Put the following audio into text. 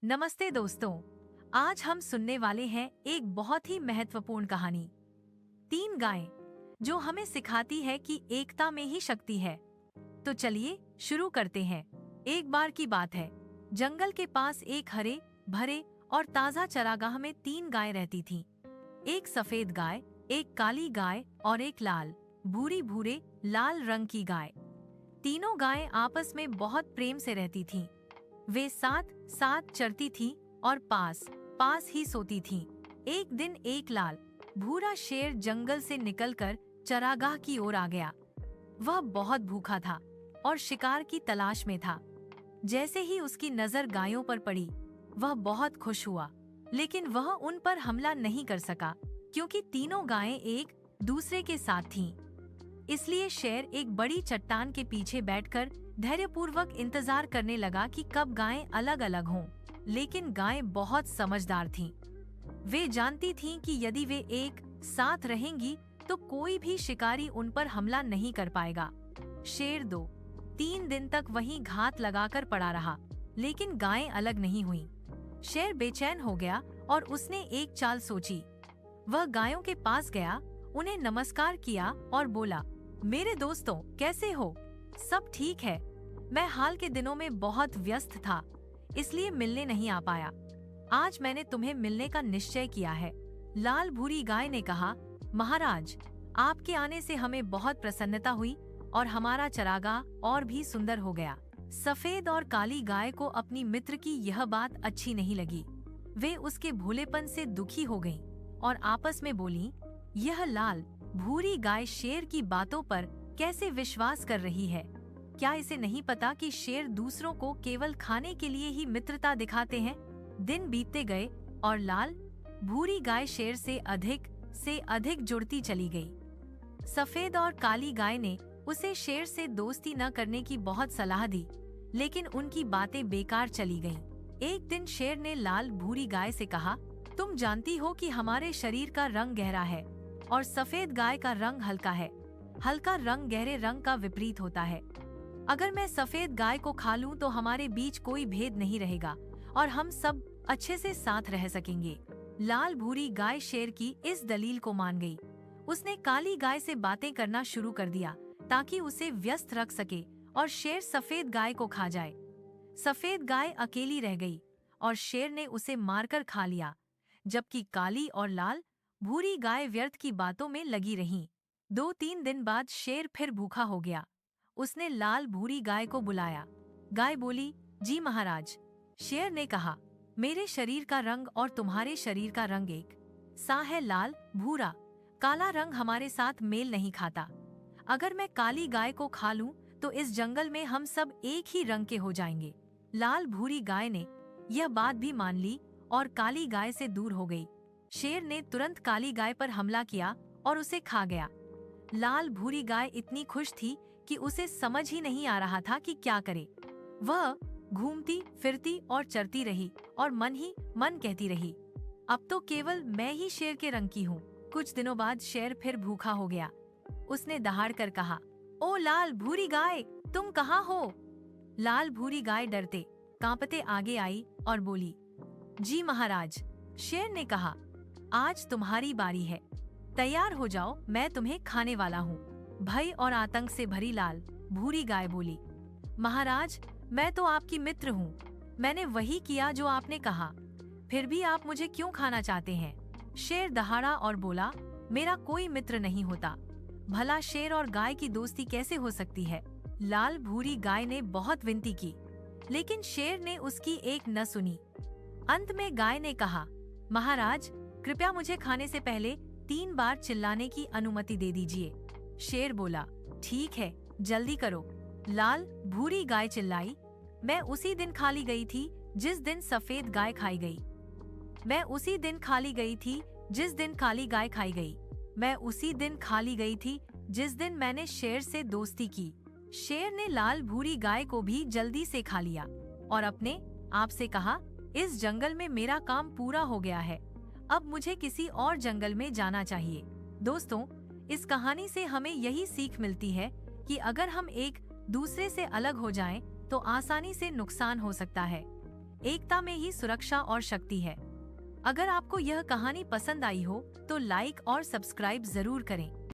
नमस्ते दोस्तों। आज हम सुनने वाले हैं एक बहुत ही महत्वपूर्ण कहानी। 3 गायें जो हमें सिखाती है कि एकता में ही शक्ति है। तो चलिए शुरू करते हैं। एक बार की बात है, जंगल के पास एक हरे भरे और ताजा चरागाह में 3 गायें रहती थीं। एक सफेद गाय, एक काली गाय और एक लाल भूरी भूरे लाल रंग की गाय। तीनों गायें आपस में बहुत प्रेम से रहती थीं। वे साथ साथ चरती थीं और पास पास ही सोती थीं। एक दिन एक लाल भूरा शेर जंगल से निकलकर चरागाह की ओर आ गया। वह बहुत भूखा था और शिकार की तलाश में था। जैसे ही उसकी नजर गायों पर पड़ी, वह बहुत खुश हुआ, लेकिन वह उन पर हमला नहीं कर सका क्योंकि तीनों गायें एक दूसरे के साथ थीं। इसलिए शेर एक बड़ी चट्टान के पीछे बैठकर धैर्यपूर्वक इंतजार करने लगा कि कब गायें अलग अलग हों। लेकिन गायें बहुत समझदार थीं। वे जानती थीं कि यदि वे एक साथ रहेंगी तो कोई भी शिकारी उन पर हमला नहीं कर पाएगा। शेर 2-3 दिन तक वहीं घात लगाकर पड़ा रहा, लेकिन गायें अलग नहीं हुईं। शेर बेचैन हो गया और उसने एक चाल सोची। वह गायों के पास गया, उन्हें नमस्कार किया और बोला, मेरे दोस्तों, कैसे हो? सब ठीक है। मैं हाल के दिनों में बहुत व्यस्त था, इसलिए मिलने नहीं आ पाया। आज मैंने तुम्हें मिलने का निश्चय किया है। लाल भूरी गाय ने कहा, महाराज, आपके आने से हमें बहुत प्रसन्नता हुई और हमारा चरागाह और भी सुंदर हो गया। सफेद और काली गाय को अपनी मित्र की यह बात अच्छी नहीं लगी। वे उसके भोलेपन से दुखी हो गईं और आपस में बोलीं, यह लाल भूरी गाय शेर की बातों पर कैसे विश्वास कर रही है? क्या इसे नहीं पता कि शेर दूसरों को केवल खाने के लिए ही मित्रता दिखाते हैं? दिन बीतते गए और लाल भूरी गाय शेर से अधिक जुड़ती चली गई। सफेद और काली गाय ने उसे शेर से दोस्ती न करने की बहुत सलाह दी, लेकिन उनकी बातें बेकार चली गईं। एक दिन शेर ने लाल भूरी गाय से कहा, तुम जानती हो कि हमारे शरीर का रंग गहरा है और सफेद गाय का रंग हल्का है। हल्का रंग गहरे रंग का विपरीत होता है। अगर मैं सफेद गाय को खा लूं तो हमारे बीच कोई भेद नहीं रहेगा और हम सब अच्छे से साथ रह सकेंगे। लाल भूरी गाय शेर की इस दलील को मान गई। उसने काली गाय से बातें करना शुरू कर दिया ताकि उसे व्यस्त रख सके और शेर सफेद गाय को खा जाए। सफेद गाय अकेली रह गई और शेर ने उसे मारकर खा लिया, जबकि काली और लाल भूरी गाय व्यर्थ की बातों में लगी रहीं। 2-3 दिन बाद शेर फिर भूखा हो गया। उसने लाल भूरी गाय को बुलाया। गाय बोली, जी महाराज। शेर ने कहा, मेरे शरीर का रंग और तुम्हारे शरीर का रंग एक सा है। लाल भूरा काला रंग हमारे साथ मेल नहीं खाता। अगर मैं काली गाय को खा लूं तो इस जंगल में हम सब एक ही रंग के हो जाएंगे। लाल भूरी गाय ने यह बात भी मान ली और काली गाय से दूर हो गई। शेर ने तुरंत काली गाय पर हमला किया और उसे खा गया। लाल भूरी गाय इतनी खुश थी कि उसे समझ ही नहीं आ रहा था कि क्या करे। वह घूमती फिरती और चरती रही और मन ही मन कहती रही, अब तो केवल मैं ही शेर के रंग की हूँ। कुछ दिनों बाद शेर फिर भूखा हो गया। उसने दहाड़ कर कहा, ओ लाल भूरी गाय, तुम कहाँ हो? लाल भूरी गाय डरते कांपते आगे आई और बोली, जी महाराज। शेर ने कहा, आज तुम्हारी बारी है, तैयार हो जाओ, मैं तुम्हें खाने वाला हूँ। भय और आतंक से भरी लाल भूरी गाय बोली, महाराज, मैं तो आपकी मित्र हूँ। मैंने वही किया जो आपने कहा, फिर भी आप मुझे क्यों खाना चाहते हैं? शेर दहाड़ा और बोला, मेरा कोई मित्र नहीं होता। भला शेर और गाय की दोस्ती कैसे हो सकती है? लाल भूरी गाय ने बहुत विनती की, लेकिन शेर ने उसकी एक न सुनी। अंत में गाय ने कहा, महाराज, कृपया मुझे खाने से पहले 3 बार चिल्लाने की अनुमति दे दीजिए। शेर बोला, ठीक है, जल्दी करो। लाल भूरी गाय चिल्लाई, मैं उसी दिन खा ली गई थी जिस दिन सफेद गाय खाई गई। मैं उसी दिन खा ली गई थी जिस दिन काली गाय खाई गई। मैं उसी दिन खा ली गई थी जिस दिन मैंने शेर से दोस्ती की। शेर ने लाल भूरी गाय को भी जल्दी से खा लिया और अपने आप से कहा, इस जंगल में मेरा काम पूरा हो गया है। अब मुझे किसी और जंगल में जाना चाहिए। दोस्तों, इस कहानी से हमें यही सीख मिलती है कि अगर हम एक दूसरे से अलग हो जाएं, तो आसानी से नुकसान हो सकता है। एकता में ही सुरक्षा और शक्ति है। अगर आपको यह कहानी पसंद आई हो तो लाइक और सब्सक्राइब जरूर करें।